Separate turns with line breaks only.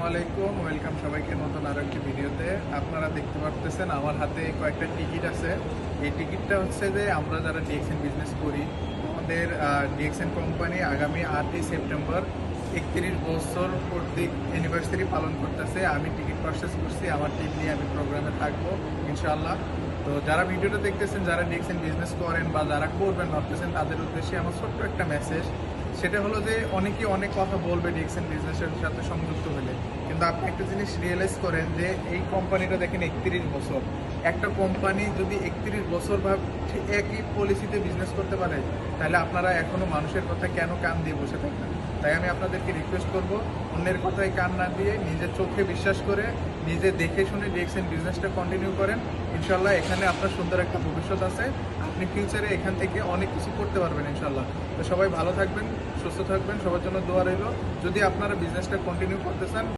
আলাইকুম, ওয়েলকাম সবাইকে নতুন আরো একটি ভিডিওতে। আপনারা দেখতে পারতেছেন আমার হাতে কয়েকটা টিকিট আছে। এই টিকিটটা হচ্ছে যে আমরা যারা ডিএক্সএন বিজনেস করি, আমাদের ডিএক্সএন কোম্পানি আগামী 8ই সেপ্টেম্বর 31 বছর কর্তৃক অ্যানিভার্সারি পালন করতেছে। আমি টিকিট পারচেস করছি, আমার টিম নিয়ে আমি প্রোগ্রামে থাকবো ইনশাআল্লাহ। তো যারা ভিডিওটা দেখতেছেন, যারা ডিএক্সএন বিজনেস করেন বা যারা করবেন ভাবতেছেন, তাদের উদ্দেশ্যে আমার ছোট্ট একটা মেসেজ। সেটা হলো যে অনেকেই অনেক কথা বলবে ডিএক্সএন বিজনেসের সাথে সংযুক্ত হলে, কিন্তু আপনি একটা জিনিস রিয়েলাইজ করেন যে এই কোম্পানিটা দেখেন 31 বছর। একটা কোম্পানি যদি 31 বছর ভাব একই পলিসিতে বিজনেস করতে পারে, তাহলে আপনারা এখনো মানুষের কথা কেন কান দিয়ে বসে থাকবেন? তাই আমি আপনাদেরকে রিকোয়েস্ট করব, অন্যের কথায় কান না দিয়ে নিজের চোখে বিশ্বাস করে নিজে দেখে শুনে ডিএক্সএন বিজনেসটা কন্টিনিউ করেন। ইনশাল্লাহ এখানে আপনার সুন্দর একটা ভবিষ্যৎ আছে। আপনি ফিউচারে এখান থেকে অনেক কিছু করতে পারবেন ইনশাল্লাহ। তো সবাই ভালো থাকবেন, সুস্থ থাকবেন, সবার জন্য দোয়া রইল। যদি আপনারা বিজনেসটা কন্টিনিউ করতে চান,